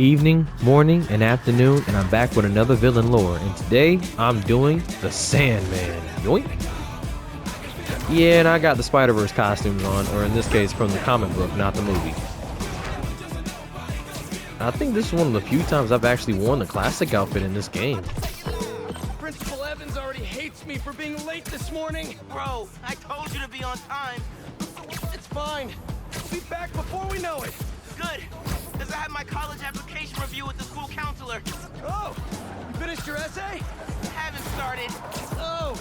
evening, morning, and afternoon, and I'm back with another villain lore. And today, I'm doing the Sandman. Yoink! Yeah, and I got the Spider-Verse costumes on, or in this case, from the comic book, not the movie. I think this is one of the few times I've actually worn the classic outfit in this game. Principal Evans already hates me for being late this morning. Bro, I told you to be on time. It's fine. I'll be back before we know it. Good, because I had my college application review with the school counselor. Oh, you finished your essay? Haven't started. Oh.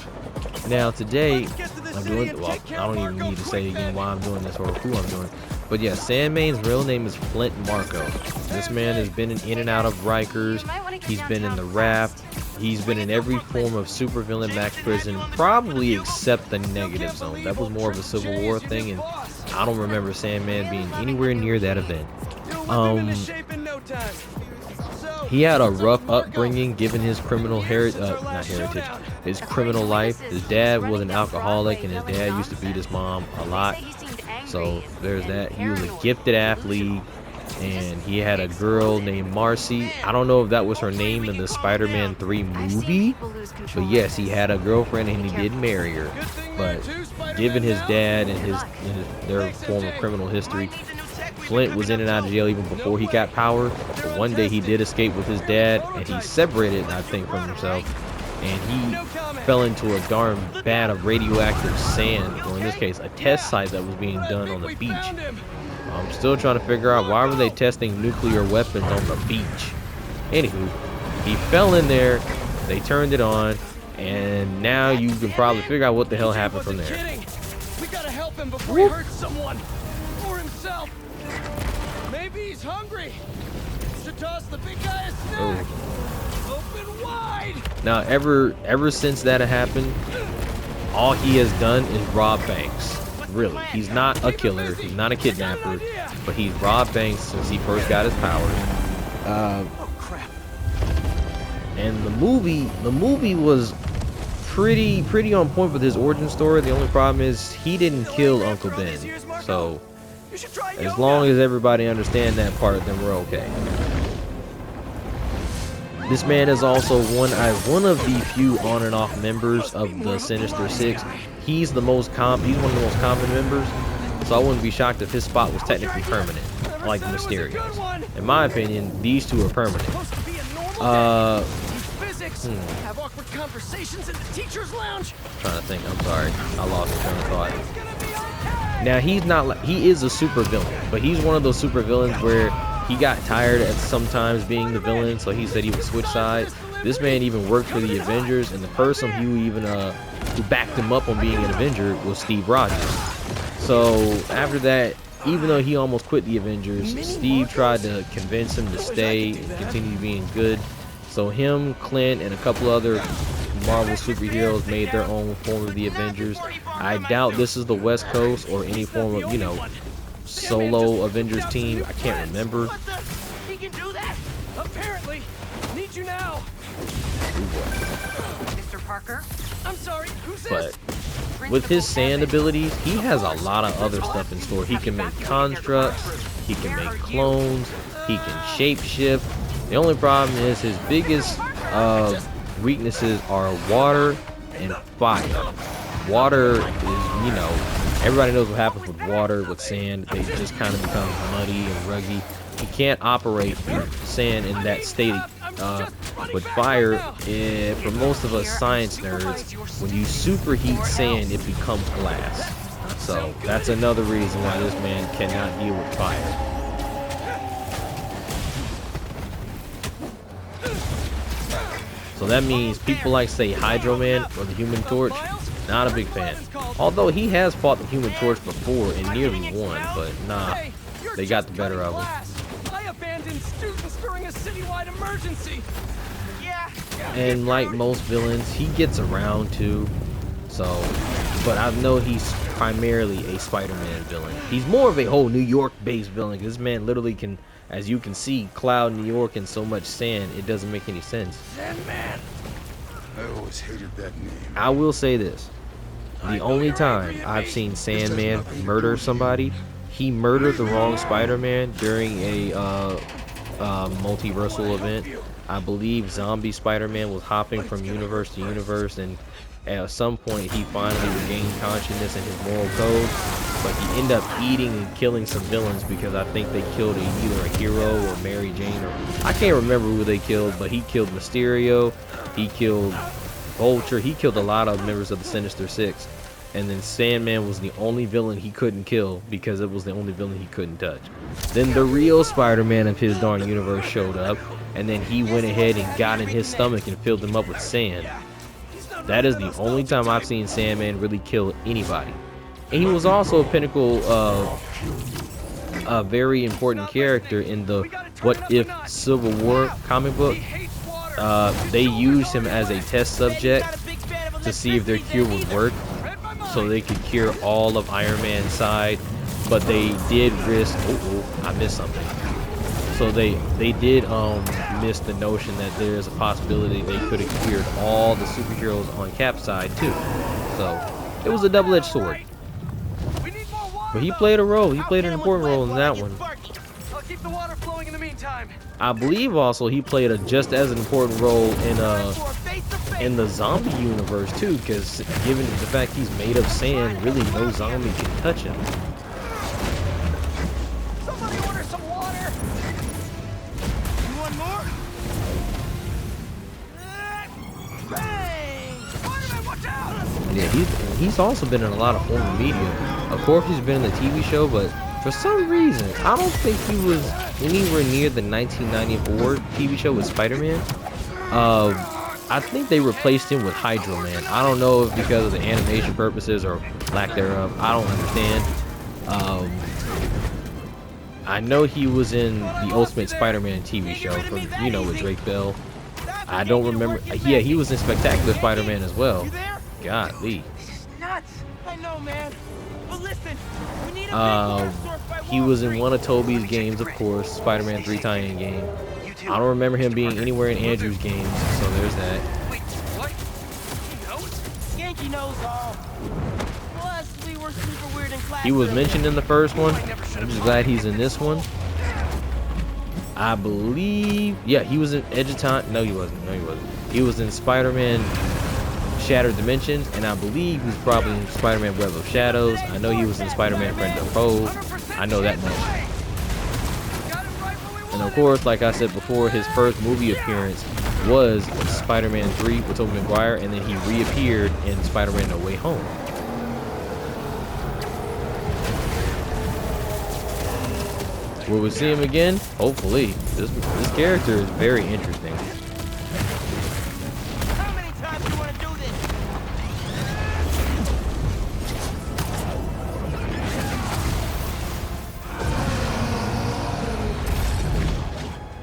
Now today, Let's get to the I'm city doing, and well, take I care of don't even Marco need to say quick, again then. why I'm doing this or who I'm doing. But yeah, Sandman's real name is Flint Marco. This man has been in and out of Rikers. He's been in the Raft. He's been in every form of supervillain Max Prison, probably except the Negative Zone. That was more of a Civil War thing, and I don't remember Sandman being anywhere near that event. He had a rough upbringing given his criminal his criminal life. His dad was an alcoholic, and his dad used to beat his mom a lot. So there's that. He was a gifted athlete, and he had a girl named Marcy. I don't know if that was her name in the Spider-Man 3 movie, but yes, he had a girlfriend and he did marry her. But given his dad and their form of criminal history, Flint was in and out of jail even before he got power. But one day he did escape with his dad, and he separated, I think, from himself, and he fell into a darn vat of radioactive sand, or in this case, a test site that was being done on the beach. I'm still trying to figure out why were they testing nuclear weapons on the beach. Anywho, he fell in there, they turned it on, and now you can probably figure out what the hell happened from there. We gotta help him before he hurts someone or himself. Maybe he's hungry. Should toss the big guy a snack. Open wide. Now, ever since that happened, all he has done is rob banks. Really, he's not a killer, he's not a kidnapper, but he's robbed banks since he first got his powers. Oh crap! And the movie was pretty on point with his origin story. The only problem is he didn't kill Uncle Ben. So as long as everybody understands that part, then we're okay. This man is also one of the few on and off members of the Sinister Six. He's one of the most common members, so I wouldn't be shocked if his spot was technically permanent, like Mysterio's. In my opinion, these two are permanent. Have awkward conversations in the teacher's lounge. Trying to think. I'm sorry, I lost the train of thought. Now he is a super villain, but he's one of those super villains where he got tired at sometimes being the villain, so he said he would switch sides. This man even worked for the Avengers, and the person who backed him up on being an Avenger was Steve Rogers. So after that, even though he almost quit the Avengers, Steve tried to convince him to stay and continue being good. So him, Clint, and a couple other Marvel superheroes made their own form of the Avengers. I doubt this is the West Coast or any form of, solo Avengers team. I can't remember. He can do that? Apparently. Need you now. Mr. Parker? I'm sorry, who's But this? with his sand abilities, he has a lot of other stuff in store. He can make constructs, he can make clones, he can shapeshift. The only problem is his biggest weaknesses are water and fire. Water is, everybody knows what happens with water, with sand. They just kind of become muddy and ruggy. He can't operate sand in that state. With fire, for most of us science nerds, when you superheat sand, it becomes glass. So that's another reason why this man cannot deal with fire. So that means people like, say, Hydro Man or the Human Torch, not a big fan. Although he has fought the Human Torch before and nearly won, but nah, they got the better of him. I abandoned students during a citywide emergency. And like most villains, he gets around too. So, but I know he's primarily a Spider-Man villain. He's more of a whole New York-based villain. This man literally can, as you can see, cloud New York in so much sand, it doesn't make any sense. Sandman. I always hated that name. I will say this. The only time I've seen Sandman murder somebody, he murdered the wrong Spider-Man during a multiversal event. I believe zombie Spider-Man was hopping from universe to universe, and at some point he finally regained consciousness and his moral code, but he ended up eating and killing some villains because I think they killed either a hero or Mary Jane, or I can't remember who they killed, but he killed Mysterio, he killed Vulture, he killed a lot of members of the Sinister Six, and then Sandman was the only villain he couldn't kill because it was the only villain he couldn't touch. Then the real Spider-Man of his darn universe showed up, and then he went ahead and got in his stomach and filled him up with sand. That is the only time I've seen Sandman really kill anybody. And he was also a pinnacle, a very important character in the What If Civil War comic book. They used him as a test subject to see if their cure would work, so they could cure all of Iron Man's side, but they did risk, I missed something. So they did miss the notion that there's a possibility they could have cured all the superheroes on Cap's side too. So it was a double-edged sword. But he played a role. He played an important role in that one. I'll keep the water flowing in the meantime. I believe also he played a just as important role in the zombie universe too, because given the fact he's made of sand, really no zombie can touch him. Somebody order some water. You want more? Bang! Spider-Man, watch out! Yeah, he's also been in a lot of foreign media. Of course, he's been in the TV show, but for some reason, I don't think he was anywhere near the 1994 TV show with Spider-Man. I think they replaced him with Hydro Man. I don't know if because of the animation purposes or lack thereof. I don't understand. I know he was in the Ultimate Spider-Man TV show from, you know, with Drake Bell. I don't remember. Yeah, he was in Spectacular Spider-Man as well. Golly. This is nuts. I know, man. But listen, we need a he was in one of Toby's games, of course, Spider-Man 3 tie-in game. I don't remember him being anywhere in Andrew's games, so there's that. Wait, what? He knows? Yankee knows all. Plus, we were super weird in class. He was mentioned in the first one. I'm just glad he's in this one. I believe, yeah, he was in Edge of Time. No, he wasn't. No, he wasn't. He was in Spider-Man Shattered Dimensions, and I believe he's probably in Spider-Man Web of Shadows. I know he was in Spider-Man Friend of Foes. I know that much. And of course, like I said before, his first movie appearance was Spider-Man 3 with Tobey Maguire, and then he reappeared in Spider-Man No Way Home. Will we see him again? Hopefully. This character is very interesting. How many times do you want to do this?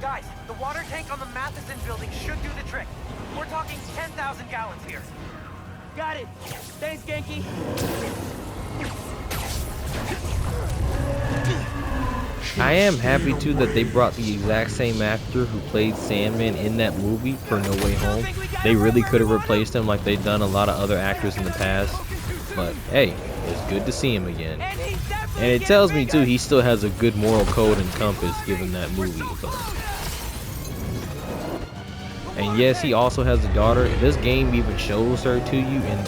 Guys, the water tank on the Matheson building should do the trick. We're talking 10,000 gallons here. Got it. Thanks, Genki. I am happy too that they brought the exact same actor who played Sandman in that movie for No Way Home. They really could have replaced him like they've done a lot of other actors in the past. But hey, it's good to see him again. And it tells me too he still has a good moral code and compass given that movie. So. And yes, he also has a daughter. This game even shows her to you in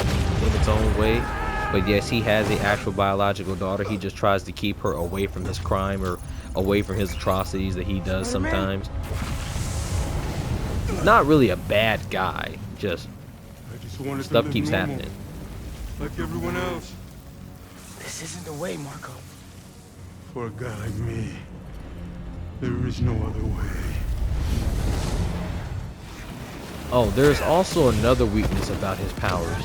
its own way. But yes, he has an actual biological daughter. He just tries to keep her away from his crime or away from his atrocities that he does sometimes. Not really a bad guy, just stuff keeps happening. Like everyone else. This isn't the way, Marco. For a guy like me, there is no other way. Oh, there's also another weakness about his powers.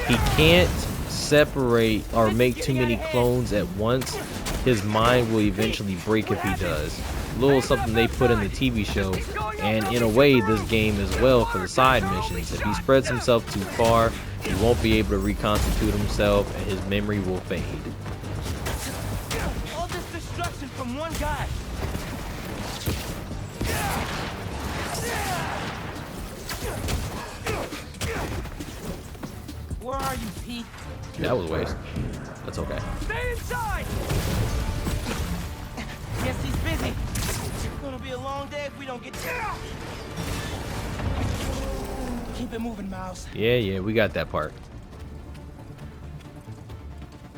He can't separate or make too many clones at once. His mind will eventually break if he does. A little something they put in the TV show, and in a way this game as well for the side missions. If he spreads himself too far, he won't be able to reconstitute himself and his memory will fade. All this destruction from one guy. Where are you, Pete? That was a waste. That's okay. Stay inside! Guess he's busy. Gonna be a long day if we don't get. Keep it moving, Miles. Yeah, we got that part.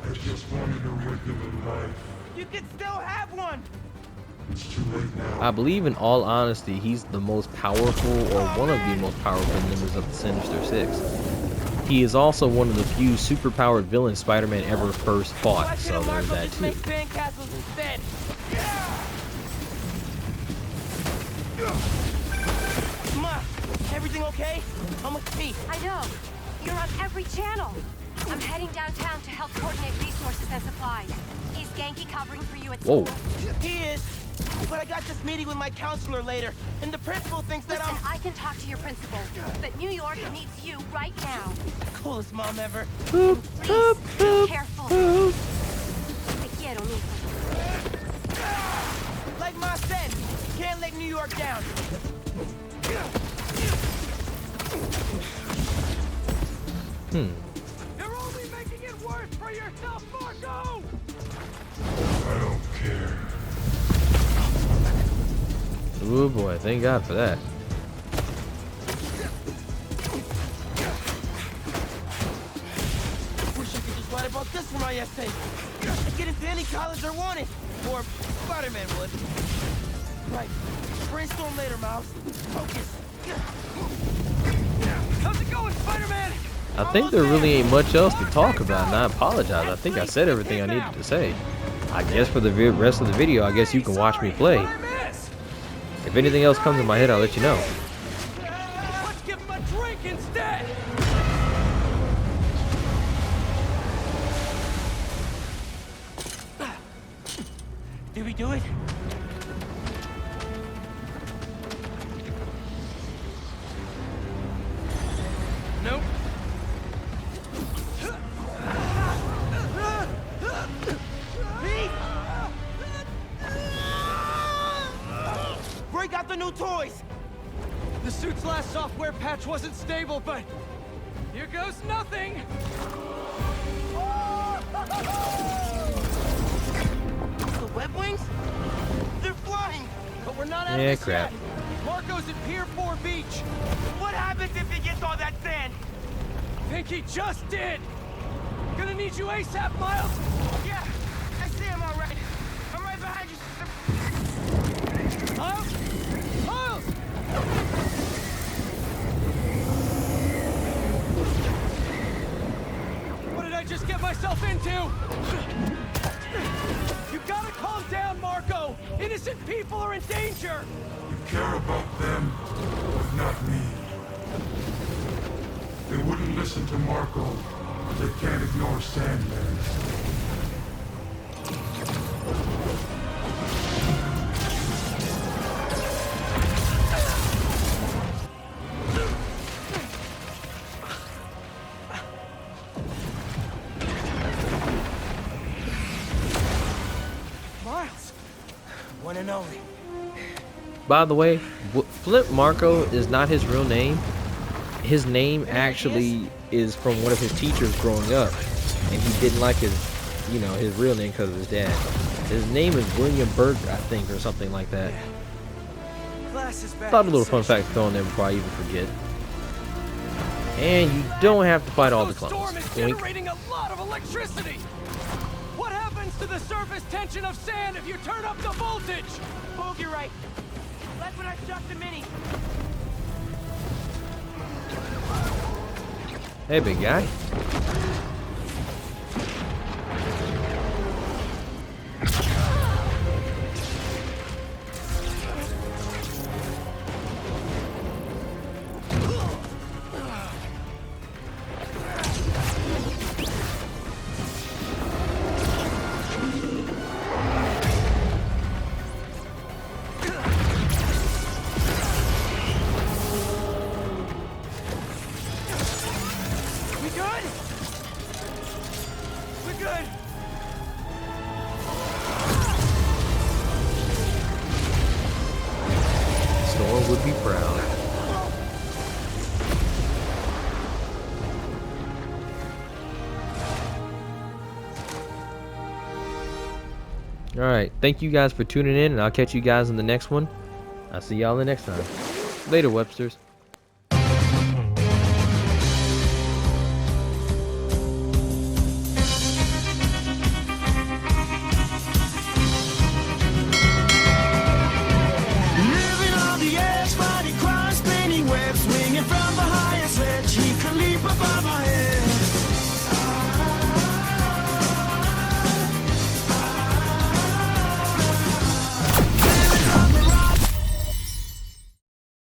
I just wanted a regular life. You can still have one. It's too late now. I believe, in all honesty, he's the most powerful, or one of the most powerful members of the Sinister Six. He is also one of the few superpowered villains Spider-Man ever first fought, so there's that just too. make sandcastles instead. Ma, everything okay? How much tea? I know. You're on every channel. I'm heading downtown to help coordinate resources and supplies. Is Genki covering for you at Whoa. school? He is. But I got this meeting with my counselor later, and the principal thinks that Listen, I can talk to your principal, but New York needs you right now. coolest mom ever. Please, be careful. Te quiero, mijo. Like Ma said, can't let New York down. You're only making it worse for yourself, Marco! I don't care. Oh boy, thank God for that. Wish I could just write about this for my essay. I'd get into any college I wanted. Or Spider-Man would. Right. Brainstorm later, Miles. Focus. How's it going, Spider-Man? I think there really ain't much else to talk about, and I apologize. I think I said everything I needed to say. I guess for the rest of the video, I guess you can watch me play. If anything else comes in my head, I'll let you know. Let's give him a drink instead! Did we do it? Nope. Pete! Break out the new toys! The suit's last software patch wasn't stable, but here goes nothing! The web wings? They're flying! But we're not out Yeah, of this crap. yet. Marco's at Pier 4 Beach. What happens if he gets all that sand? Think he just did! Gonna need you ASAP, Miles! Yeah, I see him all right. I'm right behind you. Miles? Miles! What did I just get myself into? You gotta calm down, Marco! Innocent people are in danger! You care about them, but not me. They wouldn't listen to Marco. They can't ignore Sandman. Miles! One and only. By the way, Flip Marco is not his real name. His name actually is from one of his teachers growing up, and he didn't like his real name because of his dad. His name is William Burke, I think, or something like that. Class is back. Thought a little fun fact to throw in there before I even forget. And you don't have to fight all the Storm clones. is Wink. generating a lot of electricity! What happens to the surface tension of sand if you turn up the voltage? Bogey right. That's when I shot the mini. Hey, big guy. We good? We're good. Storm would be proud. All right, thank you guys for tuning in, and I'll catch you guys in the next one. I'll see y'all the next time. Later, Websters.